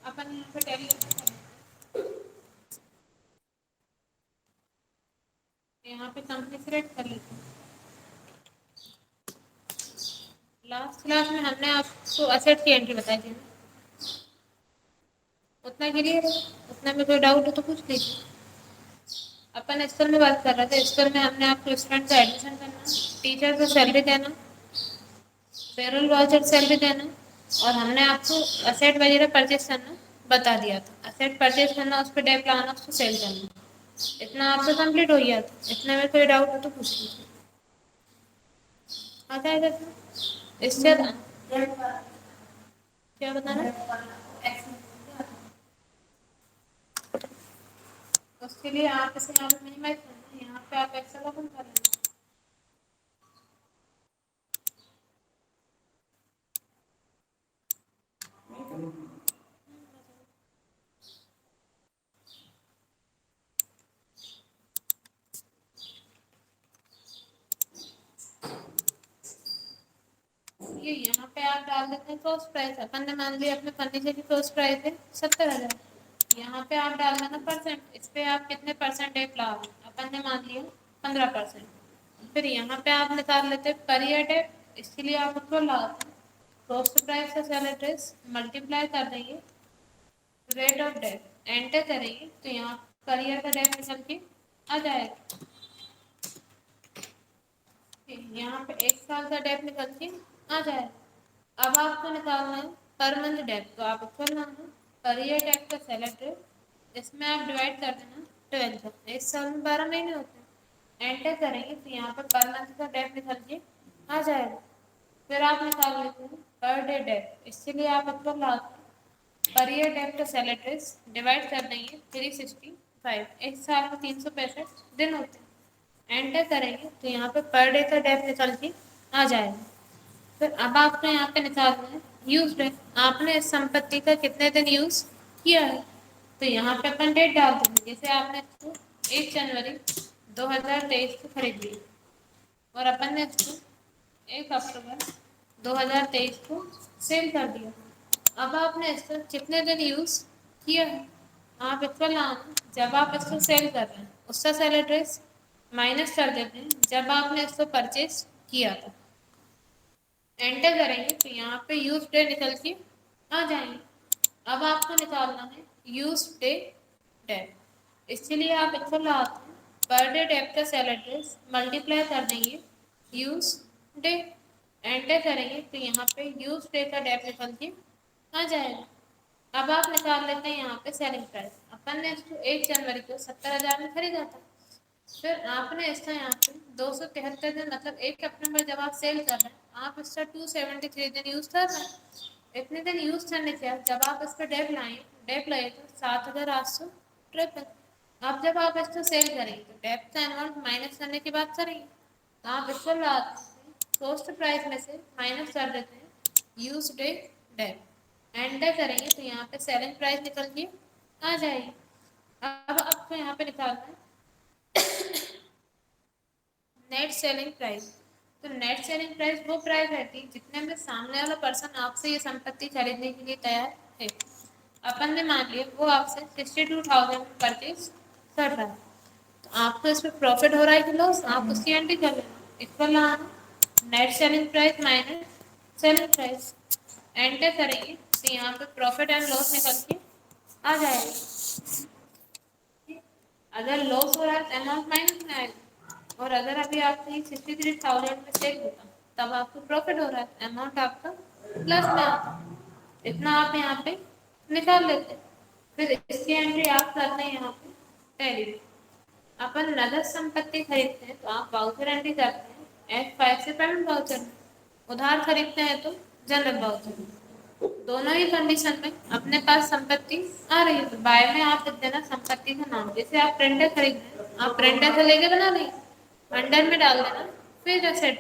अपन यहाँ पे टैली यहाँ पे कंपनी सेलेक्ट कर लेते हैं। लास्ट क्लास में हमने आपको असेट की एंट्री बताई थी ना, उतना क्लियर है? उतना में कोई डाउट हो तो पूछ लीजिए। अपन एक्सेल में बात कर रहे थे। एक्सेल में हमने आपको स्टूडेंट का एडमिशन करना, टीचर को सैलरी देना, पेरोल वाउचर सैलरी देना, और हमने आपको असेट वगैरह परचेज करना बता दिया था। असेट परचेज करना, उस पर डेप लगाना, उसको सेल करना, इतना आपसे कंप्लीट हो गया था। इतने में कोई डाउट हो तो पूछ लीजिए। आ जाएगा सर। इससे क्या बताना, उसके लिए आप इसे यहाँ पे मिनिमाइज करना, यहाँ पे आप एक्सेल ओपन कर लेना। ये यहाँ पे आप डाल देते हैं कॉस्ट प्राइस। अपन ने मान लिया अपने फर्नीचर की कॉस्ट प्राइस है 70,000। यहाँ पे आप डाल देना परसेंट, इस पे आप कितने परसेंट डेप लगा, अपन ने मान लिया 15%। फिर यहाँ पे आप निकाल लेते पर ईयर डेप, इसके लिए आप उसको लगाते हैं कॉस्ट प्राइस का सैलरीज मल्टीप्लाई कर देंगे रेट ऑफ डेप, एंटर करेंगे तो यहाँ पर ईयर का डेप निकल के आ जाएगा। यहाँ पे एक साल का डेप निकल के आ जाएगा। अब आपको निकालना है पर मंथ डेप, तो आप इसको लगाना पर ईयर डेप का सैलरी, इसमें आप डिवाइड कर देना 12 से। एक साल में 12 महीने होते हैं। एंटर करेंगे तो यहाँ पे पर मंथ का डेप निकल के आ जाएगा। फिर आप निकाल लेते हैं पर डे डेप, इसलिए आप इसको लाते पर ईयर डेप का सैलरी डिवाइड कर देंगे 365। एक साल में 365 दिन होते हैं। एंटर करेंगे तो यहाँ पे पर डे का डेप निकल के आ जाएगा। फिर अब आपको यहाँ पे निकालना है यूज डेट, आपने इस संपत्ति का कितने दिन यूज किया है। तो यहाँ पे अपन डेट डाल देंगे, जैसे आपने इसको 1 जनवरी 2023 को खरीद ली और अपन ने इसको 1 अक्टूबर 2023 को सेल कर दिया। अब आपने इसको कितने दिन यूज किया है, आप इसको लाना जब आप इसको सेल कर रहे हैं उसका सेल एड्रेस माइनस कर देते हैं जब आपने इसको परचेज किया था। एंटर करेंगे तो यहाँ पे यूज डे निकल के आ जाएंगे। अब आपको निकालना है यूज डे डेप, इसलिए आप इसको लाते हैं पर डे डेप का सेल एड्रेस मल्टीप्लाई कर देंगे यूज डे, एंटर करेंगे तो यहाँ पे यूज डे का डेप निकल के आ जाएगा। अब आप निकाल लेते हैं यहाँ पे सेलिंग प्राइस। अपन ने इसको 1 जनवरी को 70,000 में खरीदा था। फिर आपने इसका यहाँ पे 273 दिन मतलब 1 अक्टूबर जब आप सेल कर रहे हैं आप इसका 273 दिन यूज कर रहे हैं। इतने दिन यूज करने के बाद जब आप इस पर डेप लाएं, डेप लगे तो 7,853। अब जब आप इसको सेल करेंगे तो डेप का अमाउंट माइनस करने की बात करेंगे तो आप इसको कॉस्ट प्राइस में से माइनस कर देते हैं यूज डे डेप, एंटर करेंगे तो यहाँ पे सेलिंग प्राइस निकल के आ जाएगी। अब आपको यहाँ पे निकालना है नेट सेलिंग प्राइस। तो नेट सेलिंग प्राइस वो प्राइस रहती है जितने में सामने वाला पर्सन आपसे ये संपत्ति खरीदने के लिए तैयार है। अपन ने मान लिया वो आपसे 62,000 परचेज कर रहा है, तो आपको इस पर प्रॉफिट हो रहा है कि लॉस, आप उसकी एंट्री कर लेना। Equal net selling price minus selling price, enter करेंगे तो यहाँ पे प्रॉफिट एंड लॉस निकल के आ जाएगा। अगर लॉस हो रहा है तो अमाउंट माइनस में आएगा, और अगर अभी आपने 63,000 में सेल होता तब आपको प्रॉफिट हो रहा है, अमाउंट आपका प्लस में आता। इतना आप यहाँ पे निकाल लेते। फिर इसकी एंट्री आप करते हैं यहाँ पे टैली में। अपन नगद संपत्ति खरीदते हैं तो आप वाउचर एंट्री करते हैं F5 से पेमेंट वाउचर में, उधार खरीदते हैं तो जनरल वाउचर में। दोनों ही कंडीशन में अपने पास संपत्ति आ रही है तो बाय में आप लिख देना संपत्ति का नाम। जैसे आप प्रिंटर खरीद रहे हैं आप प्रिंटर से लेके बना लेंगे, अंडर में डाल देना फिर एसेट।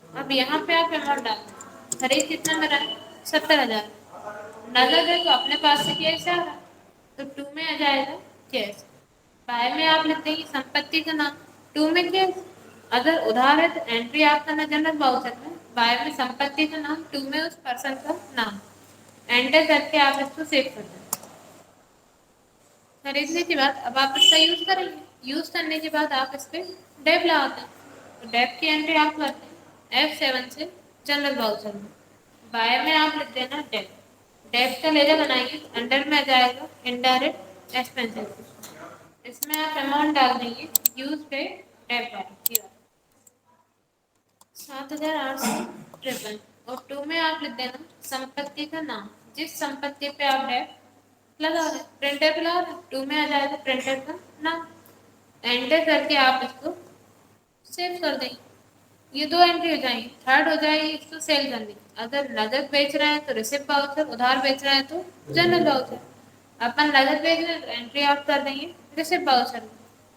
अब यहाँ पे आप अमाउंट डाल दें, खरीद कितना में रहा 70,000, नगद है तो अपने पास से कैश आ रहा तो टू में आ जाएगा कैश। बाय में आप लिखते हैं संपत्ति का नाम, टू में कैश। अगर उधार है तो एंट्री आप करना जनरल वाउचर में, बाय में संपत्ति का नाम, टू में उस पर्सन का नाम, एंटर करके आप इसको सेव कर दें। खरीदने के बाद अब आप इसका यूज करेंगे। यूज करने के बाद आप इस पर डेप लगाते हैं, तो डेप की एंट्री आप करते हैं F7 से जनरल ब्राउजर में। बाय में आप लिख देना डेप। डेप का लेजर बनाएंगे, अंडर में आ जाएगा इनडायरेक्ट एक्सपेंसेस। इसमें आप अमाउंट डाल देंगे यूज पे डेप वाली 7,853। और टू में आप लिख देना संपत्ति का नाम, जिस संपत्ति पे आप डेप लगा रहे प्रिंटर पे लगा रहे, टू में आ जाएगा प्रिंटर का नाम। एंटर करके आप इसको सेव कर देंगे। ये दो एंट्री हो जाएंगी। थर्ड हो जाएगी इसको सेल करने की। अगर नगद बेच रहे हैं तो रिसिप्ट वाउचर, उधार बेच रहे हैं तो जनरल वाउचर। अपन नगद बेच रहे हैं तो एंट्री आप कर देंगे रिसिप्ट वाउचर में।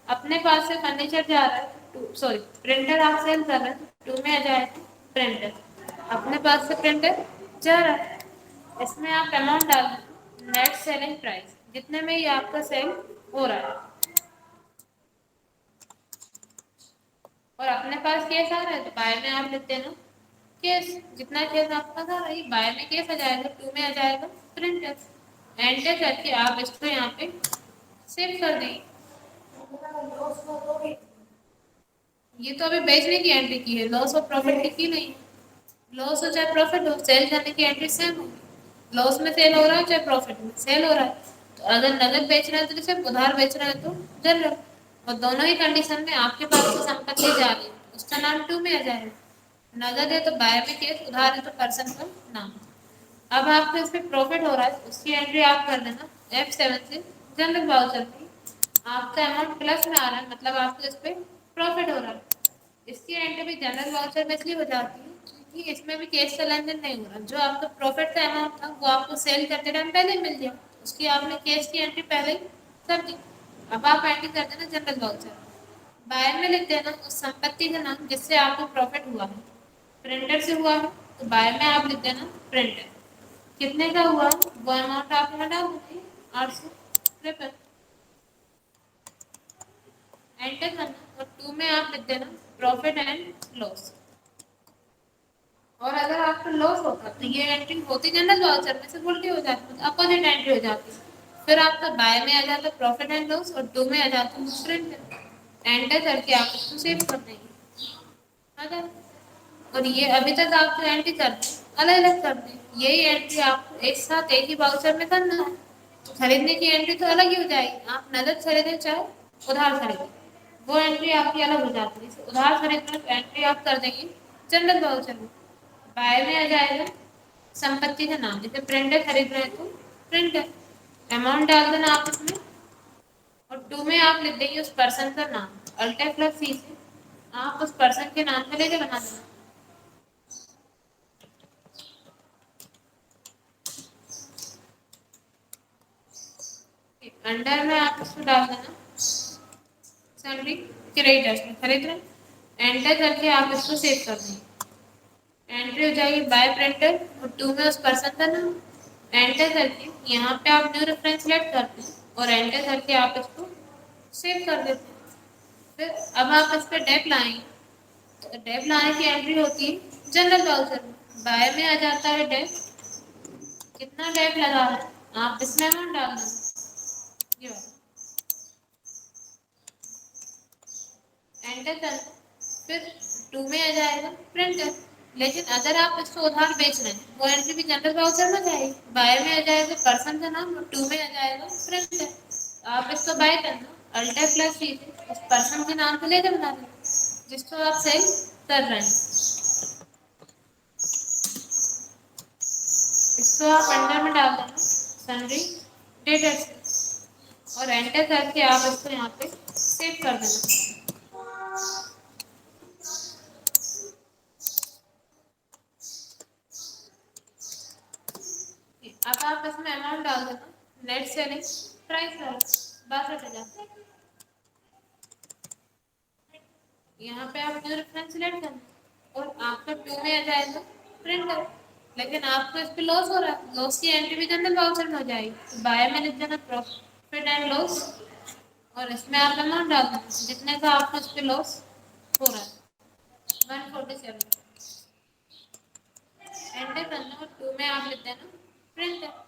अपने पास से फर्नीचर जा रहा है, सॉरी प्रिंटर आप सेल कर रहे हैं, टू में आ जाएगा प्रिंटर। अपने पास से प्रिंटर जा रहा है, इसमें आप अमाउंट डाल नेट सेलिंग प्राइस, जितने में ये आपका सेल हो रहा है। और अपने पास केस आ रहा है तो बाय में आप लिख देना केस, जितना केस आपका था वही बाय में केस आ जाएगा, टू में आ जाएगा प्रिंटर। एंटर करके आप इसको यहाँ पे सेव कर देंगे। ये तो अभी बेचने की एंट्री की है, लॉस और प्रॉफिट की नहीं। लॉस हो चाहे प्रॉफिट हो, सेल करने की एंट्री सेम होगी। लॉस में सेल हो रहा है चाहे प्रॉफिट में सेल हो रहा है, तो अगर नगद बेच रहे हैं तो सिर्फ, उधार बेच रहे हैं तो जनरल। और दोनों ही कंडीशन में आपके पास जो संपत्ति जा रही है उसका नाम टू में आ जाएगा। नगद है तो बाय में केस, उधार है तो पर्सन का नाम। अब आपको इस पे प्रॉफिट हो रहा है, उसकी एंट्री आप कर देना F7 से जनरल वाउचर की। आपका अमाउंट प्लस में आ रहा है, मतलब आपको इस पे प्रॉफिट हो रहा है। इसकी एंट्री भी जनरल वाउचर में इसलिए हो जाती है क्योंकि इसमें भी कैश का लेन देन नहीं हो रहा। जो आपका प्रॉफिट का अमाउंट था वो आपको सेल करते टाइम पहले ही मिल गया, उसकी आपने कैश की एंट्री पहले ही कर दी। अब आप एंट्री कर देना जनरल वाउचर। बाय में लिख देना उस संपत्ति का नाम जिससे आपको प्रॉफिट हुआ है। प्रिंटर से हुआ है तो बाय में आप लिख देना प्रिंटर। कितने का हुआ वो अमाउंट आप यहाँ डाल दीजिए 853। एंटर करना और टू में आप लिख देना प्रॉफिट एंड लॉस। और अगर आपका लॉस होता तो ये एंट्री होती जनरल वाउचर में से उल्टी हो जाती, मतलब अपोजिट एंट्री हो जाती। फिर आपका बाय में आ जाता प्रॉफिट एंड लॉस और टू में आ जाता प्रिंट। एंटर करके आप इसको सेव कर देंगे। अगर और ये अभी तक आपको एंट्री करते अलग अलग करते हैं, यही एंट्री आपको एक साथ एक ही वाउचर में करना है। तो खरीदने की एंट्री तो अलग ही हो जाएगी, आप नगद खरीदे चाहे उधार खरीदे वो एंट्री आपकी अलग हो जाती है। उधार खरीदने तो एंट्री आप कर देंगे जनरल वाउचर में। बाय में आ जाएगा संपत्ति का नाम, जैसे प्रिंटर खरीद रहे हैं तो प्रिंटर। अमाउंट डाल देना आप इसमें और टू में आप लिख देंगे उस पर्सन का नाम। अल्टर प्लस सी से आप उस पर्सन के नाम पे लेके बना देना। अंडर में आप इसको डाल देना सैलरी क्रेडिटर्स में खरीद रहे हैं। एंटर करके आप इसको सेव कर देंगे। एंट्री हो जाएगी बाय प्रिंटर और टू में उस पर्सन का नाम। एंटर करके यहाँ पे आप न्यू रेफरेंस सेलेक्ट करते हैं और एंटर करके आप इसको सेव कर देते हैं। फिर अब आप इस पर डेप लाएंगे, तो डेप लाने की एंट्री होती है जनरल वाउचर में। बाय में आ जाता है डेप, कितना डेप लगा है आप इसमें अमाउंट डाल देंगे ये वाला। एंटर कर फिर टू में आ जाएगा प्रिंटर। लेकिन अगर आप इसको उधार बेच रहे हैं वो एंट्री भी जनरल वाउचर में जाएगी। बाय में आ जाएगा पर्सन का नाम और टू में आ जाएगा प्रिंटर। आप इसको बाय करना अल्टर प्लस सी से उस पर्सन के नाम पे लेकर बना देना जिसको आप सेल कर रहे हैं। इसको आप अंडर में डाल देना सन्ड्री डेटर्स और एंटर करके आप इसको यहाँ पे सेव कर देना। अब आप इसमें अमाउंट डाल देना नेट सेलिंग प्राइस है 62,000। यहाँ पे आप न्यू रेफरेंस सिलेक्ट करना और आपका टू में आ जाएगा प्रिंटर। लेकिन आपको इस पे लॉस हो रहा है, लॉस की एंट्री भी जनरल वाउचर में हो जाएगी। तो बाय में लिख देना प्रॉफिट एंड लॉस और इसमें आप अमाउंट डाल देना जितने का आपको इस पे लॉस हो रहा है 147। एंटर करना और टू में आप लिख देना प्रिंटर।